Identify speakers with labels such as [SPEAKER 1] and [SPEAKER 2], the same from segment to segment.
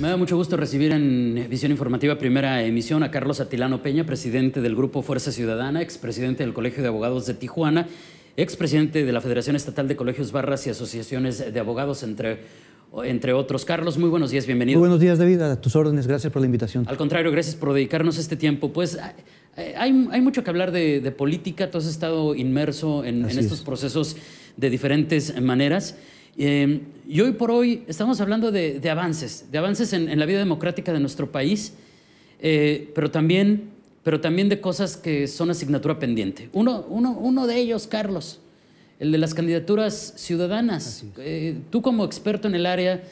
[SPEAKER 1] Me da mucho gusto recibir en Visión Informativa Primera Emisión a Carlos Atilano Peña, presidente del Grupo Fuerza Ciudadana, expresidente del Colegio de Abogados de Tijuana, expresidente de la Federación Estatal de Colegios, Barras y Asociaciones de Abogados, entre otros. Carlos, muy buenos días, bienvenido.
[SPEAKER 2] Muy buenos días, David, a tus órdenes, gracias por la invitación.
[SPEAKER 1] Al contrario, gracias por dedicarnos este tiempo. Pues hay mucho que hablar de política, tú has estado inmerso en estos procesos de diferentes maneras. Y hoy por hoy estamos hablando de avances en la vida democrática de nuestro país, pero también de cosas que son asignatura pendiente. Uno de ellos, Carlos, el de las candidaturas ciudadanas. Tú como experto en el área,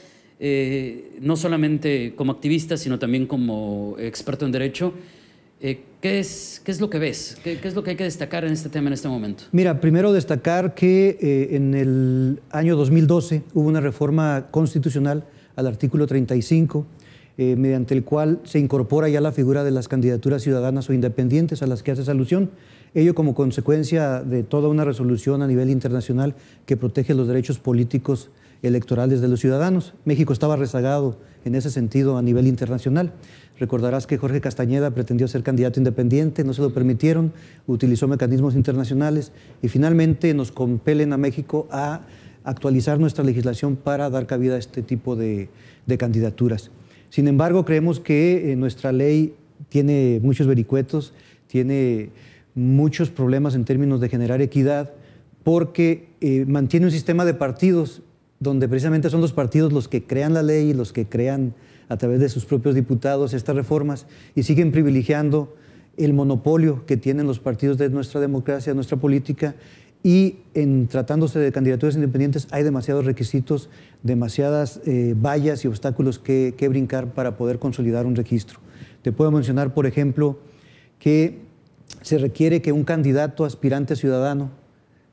[SPEAKER 1] no solamente como activista, sino también como experto en derecho, ¿qué es lo que ves? ¿Qué es lo que hay que destacar en este tema en este momento?
[SPEAKER 2] Mira, primero destacar que en el año 2012 hubo una reforma constitucional al artículo 35, mediante el cual se incorpora ya la figura de las candidaturas ciudadanas o independientes a las que haces alusión, ello como consecuencia de toda una resolución a nivel internacional que protege los derechos políticos electorales de los ciudadanos. México estaba rezagado en ese sentido a nivel internacional. Recordarás que Jorge Castañeda pretendió ser candidato independiente, no se lo permitieron, utilizó mecanismos internacionales y finalmente nos compelen a México a actualizar nuestra legislación para dar cabida a este tipo de candidaturas. Sin embargo, creemos que nuestra ley tiene muchos vericuetos, tiene muchos problemas en términos de generar equidad, porque mantiene un sistema de partidos donde precisamente son los partidos los que crean la ley y los que crean a través de sus propios diputados estas reformas y siguen privilegiando el monopolio que tienen los partidos de nuestra democracia, de nuestra política, y en tratándose de candidaturas independientes hay demasiados requisitos, demasiadas vallas y obstáculos que brincar para poder consolidar un registro. Te puedo mencionar, por ejemplo, que se requiere que un candidato aspirante ciudadano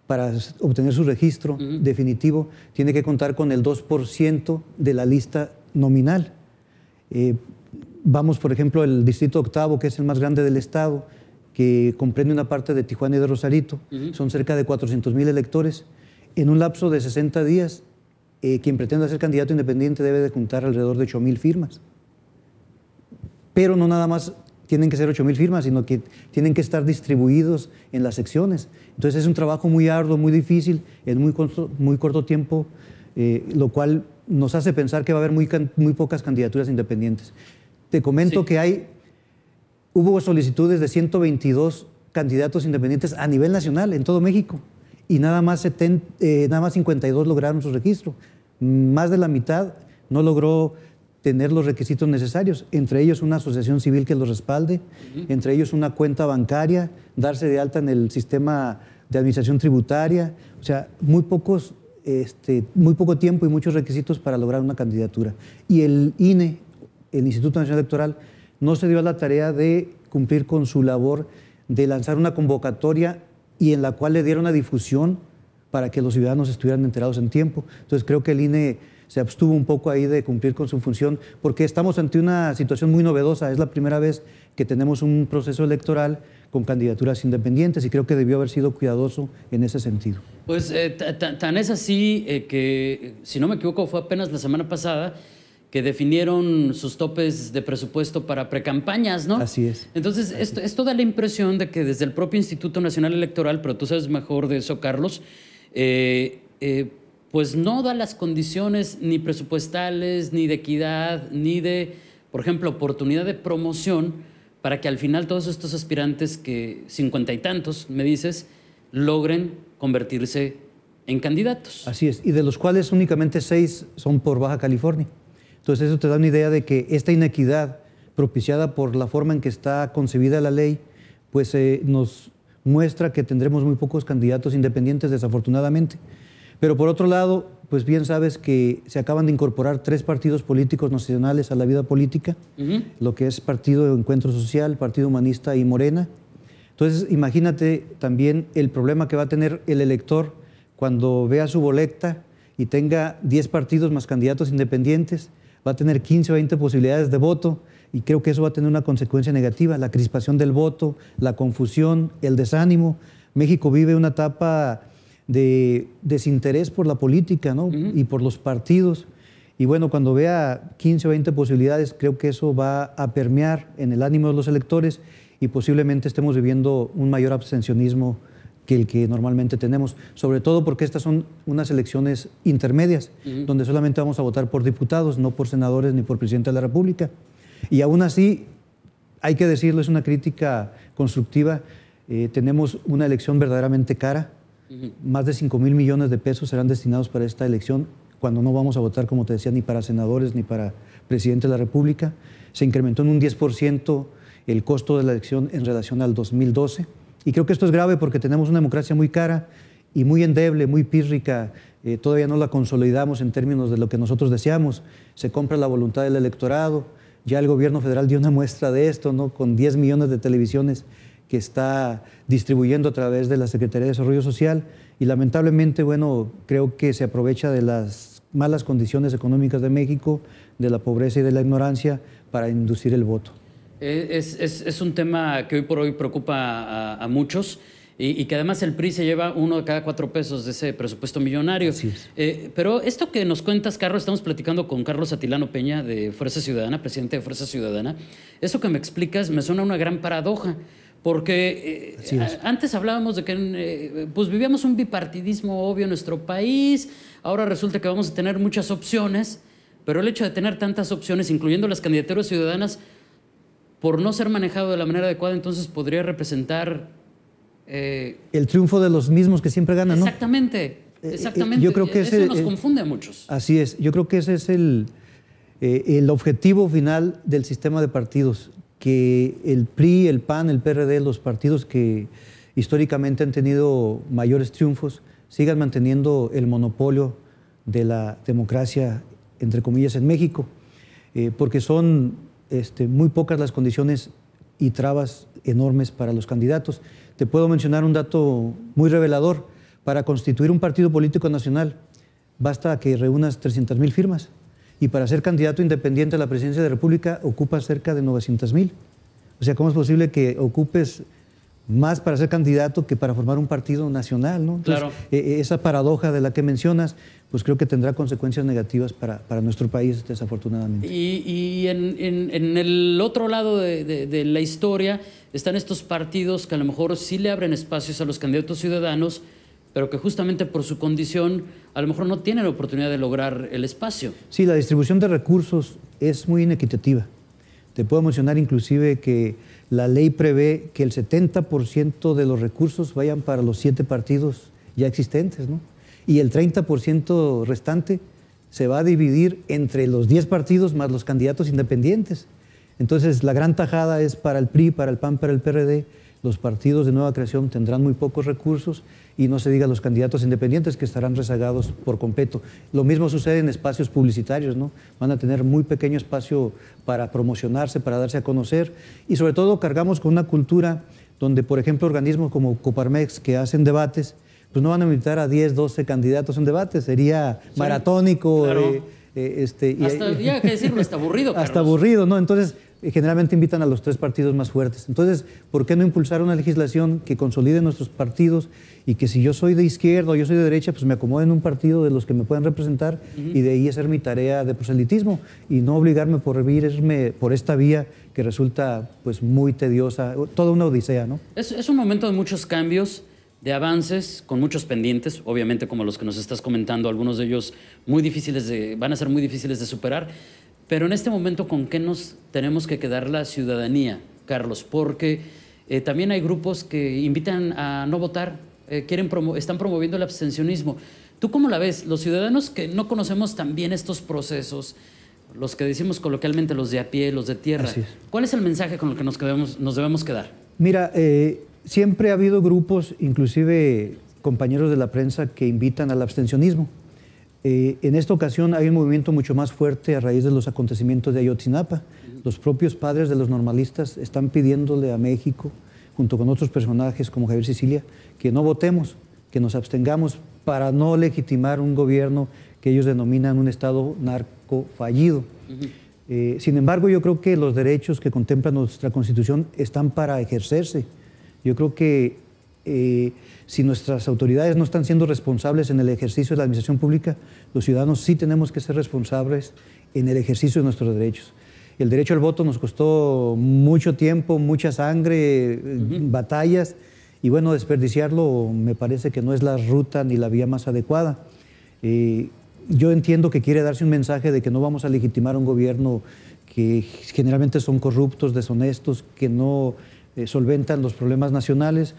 [SPEAKER 2] para obtener su registro definitivo tiene que contar con el 2% de la lista nominal. Vamos, por ejemplo, el Distrito Octavo, que es el más grande del estado, que comprende una parte de Tijuana y de Rosarito. Son cerca de 400,000 electores. En un lapso de 60 días, quien pretenda ser candidato independiente debe de juntar alrededor de 8,000 firmas. Pero no nada más tienen que ser 8,000 firmas, sino que tienen que estar distribuidos en las secciones. Entonces es un trabajo muy arduo, muy difícil, en muy corto tiempo, lo cual nos hace pensar que va a haber muy pocas candidaturas independientes. Te comento que hubo solicitudes de 122 candidatos independientes a nivel nacional, en todo México, y nada más 52 lograron su registro. Más de la mitad no logró tener los requisitos necesarios, entre ellos una asociación civil que los respalde, entre ellos una cuenta bancaria, darse de alta en el sistema de administración tributaria, o sea, muy poco tiempo y muchos requisitos para lograr una candidatura. Y el INE, el Instituto Nacional Electoral, no se dio a la tarea de cumplir con su labor de lanzar una convocatoria y en la cual le diera una difusión para que los ciudadanos estuvieran enterados en tiempo. Entonces creo que el INE se abstuvo un poco ahí de cumplir con su función porque estamos ante una situación muy novedosa. Es la primera vez que tenemos un proceso electoral con candidaturas independientes y creo que debió haber sido cuidadoso en ese sentido.
[SPEAKER 1] Pues tan es así que, si no me equivoco, fue apenas la semana pasada que definieron sus topes de presupuesto para precampañas, ¿no?
[SPEAKER 2] Así es.
[SPEAKER 1] Entonces, esto da la impresión de que desde el propio Instituto Nacional Electoral, pero tú sabes mejor de eso, Carlos, pues no da las condiciones ni presupuestales, ni de equidad, ni de, por ejemplo, oportunidad de promoción para que al final todos estos aspirantes que 50 y tantos, me dices, logren convertirse en candidatos.
[SPEAKER 2] Así es, y de los cuales únicamente 6 son por Baja California. Entonces eso te da una idea de que esta inequidad propiciada por la forma en que está concebida la ley, pues nos muestra que tendremos muy pocos candidatos independientes, desafortunadamente. Pero por otro lado, pues bien sabes que se acaban de incorporar 3 partidos políticos nacionales a la vida política, lo que es Partido Encuentro Social, Partido Humanista y Morena. Entonces imagínate también el problema que va a tener el elector cuando vea su boleta y tenga 10 partidos más candidatos independientes, va a tener 15 o 20 posibilidades de voto y creo que eso va a tener una consecuencia negativa, la crispación del voto, la confusión, el desánimo. México vive una etapa de desinterés por la política, ¿no? Y por los partidos. Y bueno, cuando vea 15 o 20 posibilidades, creo que eso va a permear en el ánimo de los electores y posiblemente estemos viviendo un mayor abstencionismo que el que normalmente tenemos, sobre todo porque estas son unas elecciones intermedias, donde solamente vamos a votar por diputados, no por senadores ni por presidente de la República. Y aún así, hay que decirlo, es una crítica constructiva, tenemos una elección verdaderamente cara, más de 5,000 millones de pesos serán destinados para esta elección, cuando no vamos a votar, como te decía, ni para senadores ni para presidente de la República. Se incrementó en un 10% el costo de la elección en relación al 2012. Y creo que esto es grave porque tenemos una democracia muy cara y muy endeble, muy pírrica. Todavía no la consolidamos en términos de lo que nosotros deseamos. Se compra la voluntad del electorado. Ya el gobierno federal dio una muestra de esto, ¿no? Con 10 millones de televisiones que está distribuyendo a través de la Secretaría de Desarrollo Social. Y lamentablemente, bueno, creo que se aprovecha de las malas condiciones económicas de México, de la pobreza y de la ignorancia para inducir el voto.
[SPEAKER 1] Es un tema que hoy por hoy preocupa a muchos y que además el PRI se lleva 1 de cada 4 pesos de ese presupuesto millonario.
[SPEAKER 2] Así es.
[SPEAKER 1] Pero esto que nos cuentas, Carlos, estamos platicando con Carlos Atilano Peña de Fuerza Ciudadana, presidente de Fuerza Ciudadana. Eso que me explicas me suena una gran paradoja, porque antes hablábamos de que pues vivíamos un bipartidismo obvio en nuestro país, ahora resulta que vamos a tener muchas opciones, pero el hecho de tener tantas opciones, incluyendo las candidaturas ciudadanas, por no ser manejado de la manera adecuada, entonces podría representar...
[SPEAKER 2] el triunfo de los mismos que siempre ganan, ¿no?
[SPEAKER 1] Exactamente, exactamente.
[SPEAKER 2] Yo creo que
[SPEAKER 1] eso nos confunde a muchos.
[SPEAKER 2] Así es. Yo creo que ese es el objetivo final del sistema de partidos, que el PRI, el PAN, el PRD, los partidos que históricamente han tenido mayores triunfos, sigan manteniendo el monopolio de la democracia, entre comillas, en México, porque son muy pocas las condiciones y trabas enormes para los candidatos. Te puedo mencionar un dato muy revelador. Para constituir un partido político nacional basta que reúnas 300,000 firmas, y para ser candidato independiente a la presidencia de la República ocupas cerca de 900,000. O sea, ¿cómo es posible que ocupes más para ser candidato que para formar un partido nacional, ¿no? Entonces,
[SPEAKER 1] claro.
[SPEAKER 2] Esa paradoja de la que mencionas, pues creo que tendrá consecuencias negativas para nuestro país, desafortunadamente.
[SPEAKER 1] Y en el otro lado de la historia están estos partidos que a lo mejor sí le abren espacios a los candidatos ciudadanos, pero que justamente por su condición a lo mejor no tienen la oportunidad de lograr el espacio.
[SPEAKER 2] Sí, la distribución de recursos es muy inequitativa. Te puedo mencionar inclusive que la ley prevé que el 70% de los recursos vayan para los 7 partidos ya existentes, ¿no? Y el 30% restante se va a dividir entre los 10 partidos más los candidatos independientes. Entonces, la gran tajada es para el PRI, para el PAN, para el PRD. Los partidos de nueva creación tendrán muy pocos recursos, y no se diga los candidatos independientes, que estarán rezagados por completo. Lo mismo sucede en espacios publicitarios, ¿no? Van a tener muy pequeño espacio para promocionarse, para darse a conocer, y sobre todo cargamos con una cultura donde, por ejemplo, organismos como Coparmex, que hacen debates, pues no van a invitar a 10, 12 candidatos en debate, sería maratónico.
[SPEAKER 1] Claro. Ya que decirlo, hasta aburrido, Carlos.
[SPEAKER 2] Hasta aburrido, ¿no? Entonces, generalmente invitan a los 3 partidos más fuertes. Entonces, ¿por qué no impulsar una legislación que consolide nuestros partidos, y que si yo soy de izquierda o yo soy de derecha, pues me acomode en un partido de los que me puedan representar, y de ahí hacer mi tarea de proselitismo, y no obligarme por irme por esta vía que resulta pues muy tediosa, toda una odisea, ¿no?
[SPEAKER 1] Es un momento de muchos cambios, de avances, con muchos pendientes, obviamente como los que nos estás comentando, algunos de ellos van a ser muy difíciles de superar. Pero en este momento, ¿con qué nos tenemos que quedar la ciudadanía, Carlos? Porque también hay grupos que invitan a no votar, están promoviendo el abstencionismo. ¿Tú cómo la ves? Los ciudadanos que no conocemos tan bien estos procesos, los que decimos coloquialmente los de a pie, los de tierra, ¿cuál es el mensaje con el que nos debemos quedar?
[SPEAKER 2] Mira, siempre ha habido grupos, inclusive compañeros de la prensa, que invitan al abstencionismo. En esta ocasión hay un movimiento mucho más fuerte a raíz de los acontecimientos de Ayotzinapa. Los propios padres de los normalistas están pidiéndole a México, junto con otros personajes como Javier Sicilia, que no votemos, que nos abstengamos para no legitimar un gobierno que ellos denominan un Estado narco fallido. Sin embargo, yo creo que los derechos que contempla nuestra Constitución están para ejercerse. Yo creo que si nuestras autoridades no están siendo responsables en el ejercicio de la administración pública, los ciudadanos sí tenemos que ser responsables en el ejercicio de nuestros derechos. El derecho al voto nos costó mucho tiempo, mucha sangre, batallas, y bueno, desperdiciarlo me parece que no es la ruta ni la vía más adecuada. Yo entiendo que quiere darse un mensaje de que no vamos a legitimar un gobierno que generalmente son corruptos, deshonestos, que no solventan los problemas nacionales,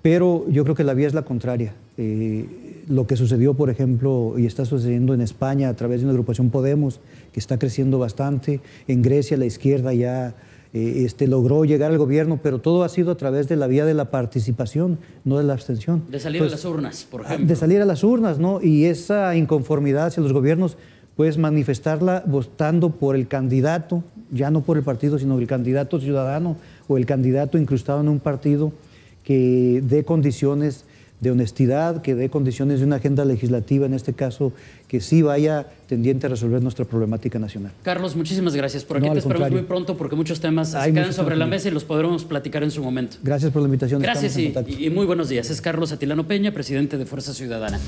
[SPEAKER 2] pero yo creo que la vía es la contraria. Lo que sucedió, por ejemplo, y está sucediendo en España a través de una agrupación Podemos, que está creciendo bastante. En Grecia la izquierda ya logró llegar al gobierno, pero todo ha sido a través de la vía de la participación, no de la abstención.
[SPEAKER 1] De salir a las urnas, por ejemplo.
[SPEAKER 2] De salir a las urnas, ¿no? Y esa inconformidad hacia los gobiernos puedes manifestarla votando por el candidato, ya no por el partido, sino el candidato ciudadano o el candidato incrustado en un partido que dé condiciones de honestidad, que dé condiciones de una agenda legislativa, en este caso, que sí vaya tendiente a resolver nuestra problemática nacional.
[SPEAKER 1] Carlos, muchísimas gracias. Por aquí te esperamos muy pronto porque muchos temas se quedan sobre la mesa y los podremos platicar en su momento.
[SPEAKER 2] Gracias por la invitación.
[SPEAKER 1] Gracias y muy buenos días. Es Carlos Atilano Peña, presidente de Fuerza Ciudadana.